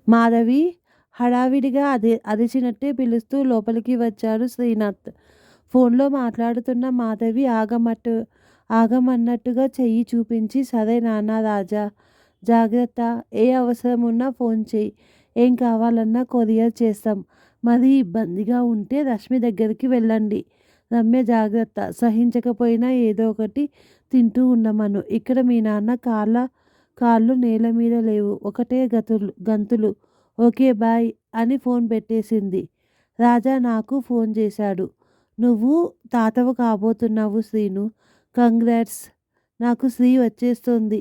మాధవి హడావిడిగా అరిచినట్టే పిలుస్తూ లోపలికి వచ్చాడు శ్రీనాథ్. ఫోన్లో మాట్లాడుతున్న మాధవి ఆగమన్నట్టుగా చెయ్యి చూపించి, సరే నాన్న రాజా, జాగ్రత్త, ఏ అవసరం ఉన్నా ఫోన్ చెయ్యి, ఏం కావాలన్నా కొరియర్ చేస్తాం, మరీ ఇబ్బందిగా ఉంటే రశ్మి దగ్గరికి వెళ్ళండి, రమ్య జాగ్రత్త, సహించకపోయినా ఏదో ఒకటి తింటూ ఉండమను, ఇక్కడ మీ నాన్న కాళ్ళు నేల మీద లేవు, ఒకటే గంతులు, ఓకే బాయ్ అని ఫోన్ పెట్టేసింది. రాజా నాకు ఫోన్ చేశాడు. నువ్వు తాతవు కాబోతున్నావు శ్రీను, కంగ్రాట్స్, నాకు శ్రీ వచ్చేస్తోంది,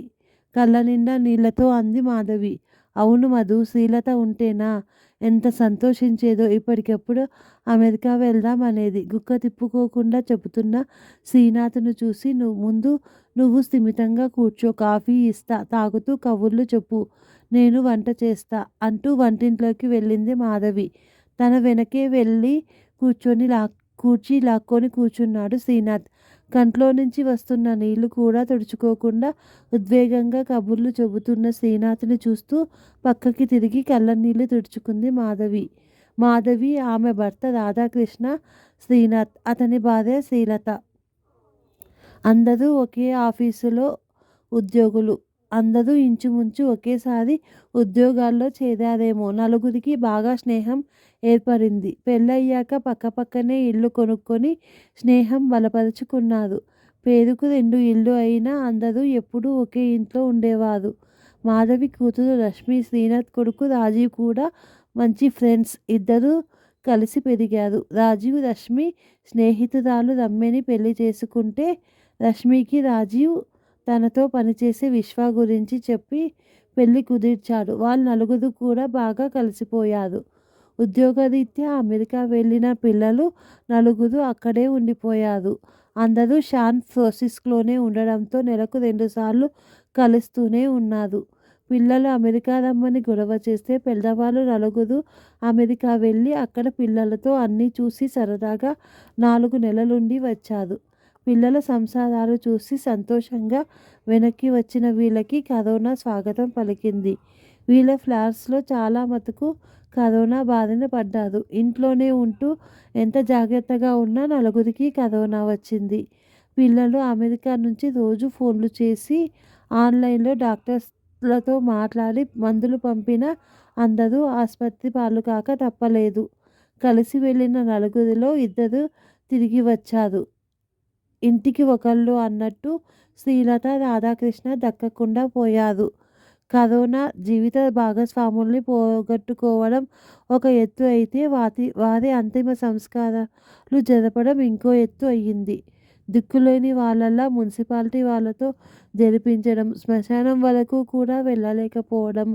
కళ్ళ నిండా నీళ్లతో అంది మాధవి. అవును మధు, శ్రీలత ఉంటేనా ఎంత సంతోషించేదో, ఇప్పటికెప్పుడు అమెరికా వెళ్దాం అనేది. గుక్క తిప్పుకోకుండా చెబుతున్న శ్రీనాథ్ను చూసి, నువ్వు స్థిమితంగా కూర్చో, కాఫీ ఇస్తా, తాగుతూ కబుర్లు చెప్పు, నేను వంట చేస్తా అంటూ వంటింట్లోకి వెళ్ళింది మాధవి. తన వెనకే వెళ్ళి కుర్చీ లాక్కొని కూర్చున్నాడు శ్రీనాథ్. కంట్లో నుంచి వస్తున్న నీళ్లు కూడా తుడుచుకోకుండా ఉద్వేగంగా కబుర్లు చెబుతున్న శ్రీనాథ్ని చూస్తూ పక్కకి తిరిగి కళ్ళనీళ్లు తుడుచుకుంది మాధవి, ఆమె భర్త రాధాకృష్ణ, శ్రీనాథ్, అతని భార్య శ్రీలత. అందరూ ఒకే ఆఫీసులో ఉద్యోగులు. అందరూ ఇంచుమించు ఒకేసారి ఉద్యోగాల్లో చేరారేమో. నలుగురికి బాగా స్నేహం ఏర్పడింది. పెళ్ళయ్యాక పక్కపక్కనే ఇల్లు కొనుక్కొని స్నేహం బలపరుచుకున్నారు. పేరుకు 2 ఇళ్ళు అయినా అందరూ ఎప్పుడూ ఒకే ఇంట్లో ఉండేవారు. మాధవి కూతురు రశ్మి, శ్రీనాథ్ కొడుకు రాజీవ్ కూడా మంచి ఫ్రెండ్స్. ఇద్దరూ కలిసి పెరిగారు. రాజీవ్ రశ్మి స్నేహితురాలు రమ్యని పెళ్లి చేసుకుంటే, రశ్మికి రాజీవ్ తనతో పనిచేసే విశ్వ గురించి చెప్పి పెళ్లి కుదిర్చాడు. వాళ్ళు నలుగురు కూడా బాగా కలిసిపోయారు. ఉద్యోగరీత్యా అమెరికా వెళ్ళిన పిల్లలు నలుగురు అక్కడే ఉండిపోయారు. అందరూ శాన్ ఫ్రాన్సిస్కోలోనే ఉండడంతో నెలకు 2 సార్లు కలుస్తూనే ఉన్నారు. పిల్లలు అమెరికా రమ్మని గొడవ చేస్తే పెద్దవాళ్ళు నలుగురు అమెరికా వెళ్ళి అక్కడ పిల్లలతో అన్నీ చూసి సరదాగా 4 నెలలుండి వచ్చారు. పిల్లల సంసారాలు చూసి సంతోషంగా వెనక్కి వచ్చిన వీళ్ళకి కరోనా స్వాగతం పలికింది. వీళ్ళ ఫ్లాట్స్లో చాలా మటుకు కరోనా బారిన పడ్డారు. ఇంట్లోనే ఉంటూ ఎంత జాగ్రత్తగా ఉన్నా నలుగురికి కరోనా వచ్చింది. పిల్లలు అమెరికా నుంచి రోజు ఫోన్లు చేసి ఆన్లైన్లో డాక్టర్లతో మాట్లాడి మందులు పంపినా అందరూ ఆసుపత్రి పాలు కాక తప్పలేదు. కలిసి వెళ్ళిన నలుగురిలో 2 తిరిగి వచ్చారు. ఇంటికి ఒకళ్ళు అన్నట్టు శ్రీలత, రాధాకృష్ణ దక్కకుండా పోయారు. కరోనా జీవిత భాగస్వాముల్ని పోగొట్టుకోవడం ఒక ఎత్తు అయితే, వారి అంతిమ సంస్కారాలు జరపడం ఇంకో ఎత్తు అయ్యింది. దిక్కులేని వాళ్ళలా మున్సిపాలిటీ వాళ్ళతో జరిపించడం, శ్మశానం వరకు కూడా వెళ్ళలేకపోవడం,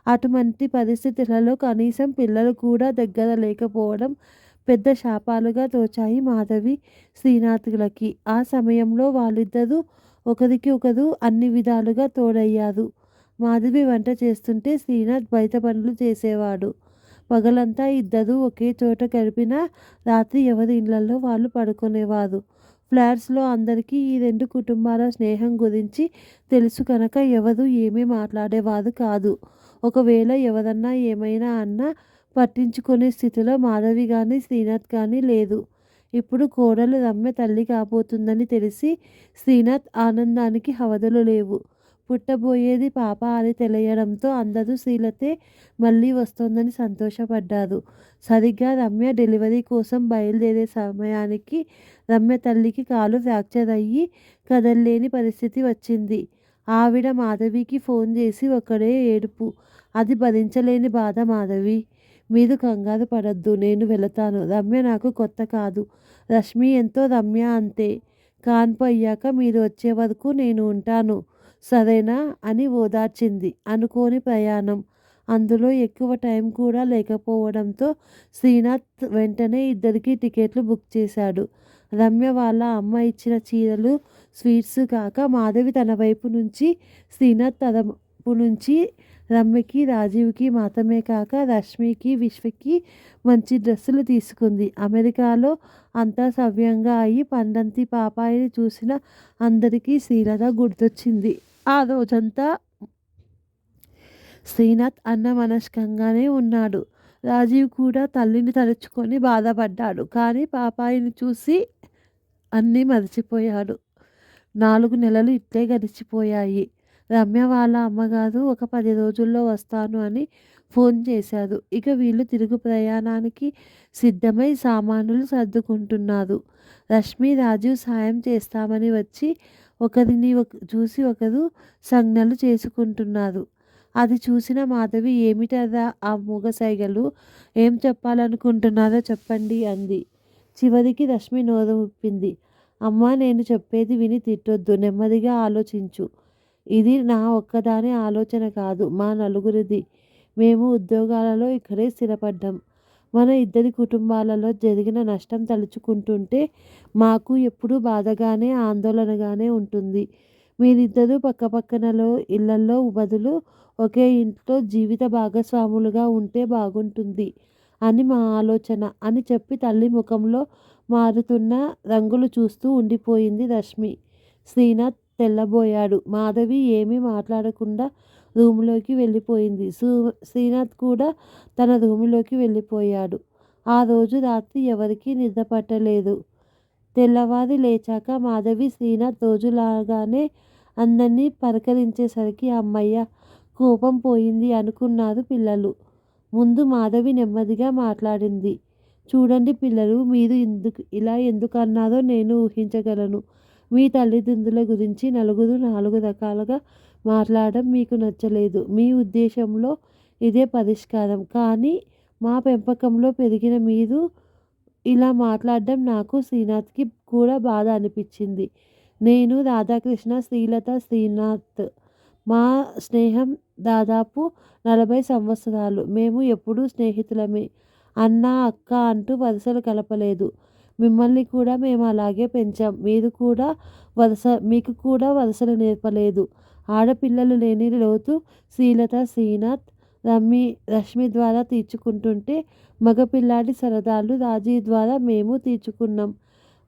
అటువంటి పరిస్థితులలో కనీసం పిల్లలు కూడా దగ్గర లేకపోవడం పెద్ద శాపాలుగా తోచాయి మాధవి, శ్రీనాథ్లకి. ఆ సమయంలో వాళ్ళిద్దరూ ఒకరికి ఒకరు అన్ని విధాలుగా తోడయ్యారు. మాధవి వంట చేస్తుంటే శ్రీనాథ్ బయట పనులు చేసేవాడు. పగలంతా ఇద్దరూ ఒకే చోట గడిపినా రాత్రి ఎవరి ఇళ్లలో వాళ్ళు పడుకునేవారు. ఫ్లాట్స్లో అందరికీ ఈ 2 కుటుంబాల స్నేహం గురించి తెలుసు కనుక ఎవరూ ఏమీ మాట్లాడేవారు కాదు. ఒకవేళ ఎవరన్నా ఏమైనా అన్నా పట్టించుకునే స్థితిలో మాధవి కానీ శ్రీనాథ్ కానీ లేదు. ఇప్పుడు కోడలు రమ్య తల్లి కాబోతుందని తెలిసి శ్రీనాథ్ ఆనందానికి హద్దులు లేవు. పుట్టబోయేది పాప అని తెలియడంతో అందరూ శ్రీలతే మళ్ళీ వస్తోందని సంతోషపడ్డారు. సరిగ్గా రమ్య డెలివరీ కోసం బయలుదేరే సమయానికి రమ్య తల్లికి కాలు ఫ్రాక్చర్ అయ్యి కదల్లేని పరిస్థితి వచ్చింది. ఆవిడ మాధవికి ఫోన్ చేసి ఒకడే ఏడుపు. అది భరించలేని బాధ. మాధవి, మీరు కంగారు పడొద్దు, నేను వెళతాను. రమ్య నాకు కొత్త కాదు. రశ్మి ఎంతో, రమ్య అంతే. కాన్పు అయ్యాక మీరు వచ్చే వరకు నేను ఉంటాను, సరేనా అని ఓదార్చింది. అనుకోని ప్రయాణం, అందులో ఎక్కువ టైం కూడా లేకపోవడంతో శ్రీనాథ్ వెంటనే ఇద్దరికీ టికెట్లు బుక్ చేశాడు. రమ్య వాళ్ళ అమ్మ ఇచ్చిన చీరలు, స్వీట్స్ కాక మాధవి తన వైపు నుంచి, శ్రీనాథ్ తరపు నుంచి రమ్యకి, రాజీవ్కి మాత్రమే కాక రశ్మికి, విశ్వకి మంచి డ్రెస్సులు తీసుకుంది. అమెరికాలో అంతా సవ్యంగా అయి పండంతి పాపాయిని చూసిన అందరికీ శ్రీలత గుర్తొచ్చింది. ఆ రోజంతా శ్రీనాథ్ అన్నమనస్కంగానే ఉన్నాడు. రాజీవ్ కూడా తల్లిని తలుచుకొని బాధపడ్డాడు. కానీ పాపాయిని చూసి అన్నీ మరిచిపోయాడు. 4 నెలలు ఇట్లే గడిచిపోయాయి. రమ్య వాళ్ళ అమ్మగారు ఒక 10 రోజుల్లో వస్తాను అని ఫోన్ చేశారు. ఇక వీళ్ళు తిరుగు ప్రయాణానికి సిద్ధమై సామానులు సర్దుకుంటున్నారు. రశ్మి, రాజీవ్ సాయం చేస్తామని వచ్చి ఒకరిని చూసి ఒకరు సంజ్ఞలు చేసుకుంటున్నారు. అది చూసిన మాధవి, ఏమిటదా ఆ మూగసైగలు? ఏం చెప్పాలనుకుంటున్నారో చెప్పండి అంది. చివరికి రశ్మి నోరు విప్పింది. అమ్మా, నేను చెప్పేది విని తిట్టొద్దు. నెమ్మదిగా ఆలోచించు. ఇది నా ఒక్కదాని ఆలోచన కాదు, మా నలుగురిది. మేము ఉద్యోగాలలో ఇక్కడే స్థిరపడ్డాం. మన ఇద్దరి కుటుంబాలలో జరిగిన నష్టం తలుచుకుంటుంటే మాకు ఎప్పుడూ బాధగానే ఆందోళనగానే ఉంటుంది. మీరిద్దరూ పక్కపక్కనలో ఇళ్లల్లో బదులు ఒకే ఇంట్లో జీవిత భాగస్వాములుగా ఉంటే బాగుంటుంది అని మా ఆలోచన అని చెప్పి తల్లి ముఖంలో మారుతున్న రంగులు చూస్తూ ఉండిపోయింది రశ్మి. శ్రీనాథ్ తెల్లబోయాడు. మాధవి ఏమీ మాట్లాడకుండా రూములోకి వెళ్ళిపోయింది. శ్రీనాథ్ కూడా తన రూములోకి వెళ్ళిపోయాడు. ఆ రోజు రాత్రి ఎవరికీ నిద్ర పట్టలేదు. తెల్లవారి లేచాక మాధవి శ్రీనాథ్ రోజులాగానే అందరినీ పలకరించేసరికి అమ్మయ్య, కోపం పోయింది అనుకున్నారు పిల్లలు. ముందు మాధవి నెమ్మదిగా మాట్లాడింది. చూడండి పిల్లలు, మీరు ఇలా ఎందుకు అన్నారో నేను ఊహించగలను. మీ తల్లిదండ్రుల గురించి నలుగురు 4 రకాలుగా మాట్లాడడం మీకు నచ్చలేదు. మీ ఉద్దేశంలో ఇదే పరిష్కారం. కానీ మా పెంపకంలో పెరిగిన మీరు ఇలా మాట్లాడడం నాకు, శ్రీనాథ్కి కూడా బాధ అనిపించింది. నేను, రాధాకృష్ణ, శ్రీలత, శ్రీనాథ్ మా స్నేహం దాదాపు 40 సంవత్సరాలు. మేము ఎప్పుడూ స్నేహితులమే. అన్న, అక్క అంటూ వరుసలు కలపలేదు. మిమ్మల్ని కూడా మేము అలాగే పెంచాం. మీకు కూడా వరుసలు నేర్పలేదు. ఆడపిల్లలు లేని లోతు శ్రీలత, శ్రీనాథ్, రశ్మి ద్వారా తీర్చుకుంటుంటే మగపిల్లాడి సరదాలు రాజీ ద్వారా మేము తీర్చుకున్నాం.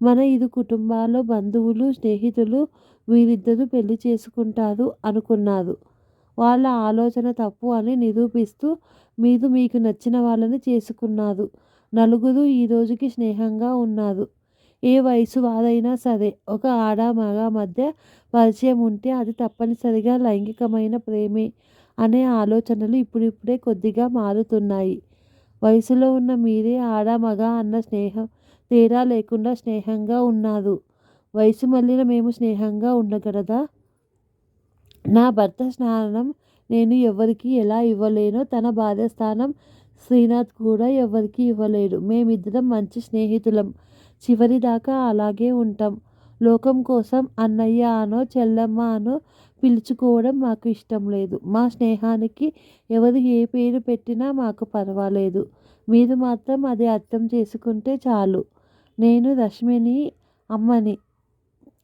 మన 5 కుటుంబాల్లో బంధువులు, స్నేహితులు వీరిద్దరూ పెళ్లి చేసుకుంటారు అనుకున్నారు. వాళ్ళ ఆలోచన తప్పు అని నిరూపిస్తూ మీరు మీకు నచ్చిన వాళ్ళని చేసుకున్నారు. నలుగురు ఈ రోజుకి స్నేహంగా ఉన్నారు. ఏ వయసు వారైనా సరే ఒక ఆడ మగ మధ్య పరిచయం ఉంటే అది తప్పనిసరిగా లైంగికమైన ప్రేమే అనే ఆలోచనలు ఇప్పుడిప్పుడే కొద్దిగా మారుతున్నాయి. వయసులో ఉన్న మీరే ఆడ మగ అన్న స్నేహం తేడా లేకుండా స్నేహంగా ఉన్నారు. వయసు మళ్ళిన మేము స్నేహంగా ఉండగలదా? నా భర్త స్థానం నేను ఎవరికి ఎలా ఇవ్వలేనో తన భార్య స్థానం శ్రీనాథ్ కూడా ఎవరికి ఇవ్వలేడు. మేమిద్దరం మంచి స్నేహితులం. చివరిదాకా అలాగే ఉంటాం. లోకం కోసం అన్నయ్య అనో చెల్లమ్మ అనో పిలుచుకోవడం మాకు ఇష్టం లేదు. మా స్నేహానికి ఎవరు ఏ పేరు పెట్టినా మాకు పర్వాలేదు. మీరు మాత్రం అది అర్థం చేసుకుంటే చాలు. నేను రశ్మిని అమ్మని.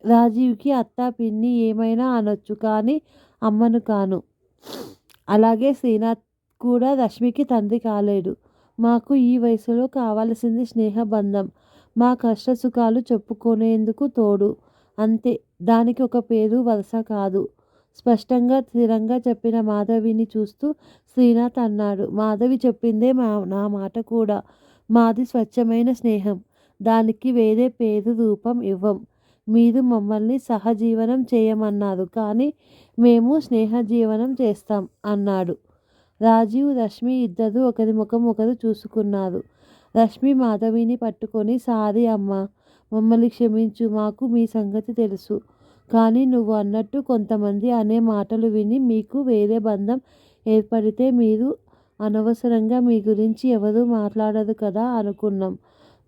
రాజీవ్కి అత్త, పిన్ని ఏమైనా అనొచ్చు, కానీ అమ్మను కాను. అలాగే శ్రీనాథ్ కూడా రశ్మికి తండ్రి కాలేడు. మాకు ఈ వయసులో కావలసింది స్నేహబంధం. మా కష్ట సుఖాలు చెప్పుకునేందుకు తోడు. అంతే. దానికి ఒక పేరు వరుస కాదు. స్పష్టంగా స్థిరంగా చెప్పిన మాధవిని చూస్తూ శ్రీనాథ్ అన్నాడు. మాధవి చెప్పిందే నా మాట కూడా. మాది స్వచ్ఛమైన స్నేహం. దానికి వేరే పేరు రూపం ఇవ్వం. మీరు మమ్మల్ని సహజీవనం చేయమన్నారు, కానీ మేము స్నేహజీవనం చేస్తాం అన్నాడు. రాజీవ్, రశ్మి ఇద్దరూ ఒకరి ముఖం ఒకరు చూసుకున్నారు. రశ్మి మాధవిని పట్టుకొని, సారీ అమ్మా, మమ్మల్ని క్షమించు. మాకు మీ సంగతి తెలుసు. కానీ నువ్వు అన్నట్టు కొంతమంది అనే మాటలు విని మీకు వేరే బంధం ఏర్పడితే మీరు అనవసరంగా మీ గురించి ఎవరూ మాట్లాడరు కదా అనుకున్నాం.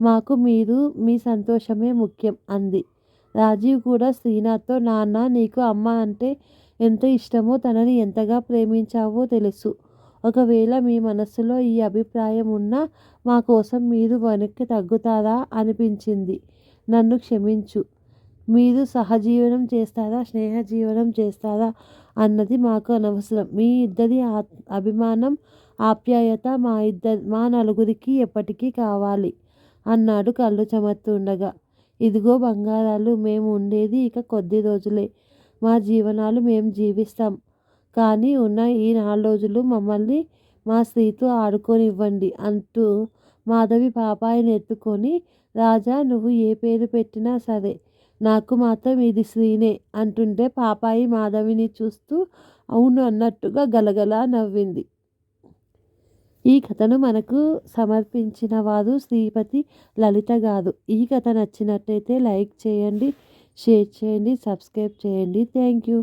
మాకు మీ సంతోషమే ముఖ్యం అంది. రాజీవ్ కూడా శ్రీనాథ్తో, నాన్న, నీకు అమ్మ అంటే ఎంత ఇష్టమో, తనని ఎంతగా ప్రేమించావో తెలుసు. ఒకవేళ మీ మనస్సులో ఈ అభిప్రాయం ఉన్నా మా కోసం మీరు వెనక్కి తగ్గుతారా అనిపించింది. నన్ను క్షమించు. మీరు సహజీవనం చేస్తారా, స్నేహజీవనం చేస్తారా అన్నది మాకు అనవసరం. మీ ఇద్దరి అభిమానం, ఆప్యాయత మా నలుగురికి ఎప్పటికీ కావాలి అన్నాడు కళ్ళు చెమర్తుండగా. ఇదిగో బంగారాలు, మేము ఉండేది ఇక కొద్ది రోజులే. మా జీవనాలు మేము జీవిస్తాం. కానీ ఉన్న ఈ 4 రోజులు మమ్మల్ని మా శ్రీతో ఆడుకోనివ్వండి అంటూ మాధవి పాపాయిని ఎత్తుకొని, రాజా నువ్వు ఏ పేరు పెట్టినా సరే నాకు మాత్రం ఇది శ్రీనే అంటుంటే పాపాయి మాధవిని చూస్తూ అవును అన్నట్టుగా గలగలా నవ్వింది. ఈ కథను మనకు సమర్పించిన వారు శ్రీపతి లలిత గారు. ఈ కథ నచ్చినట్టయితే లైక్ చేయండి, షేర్ చేయండి, సబ్స్క్రైబ్ చేయండి. Thank you.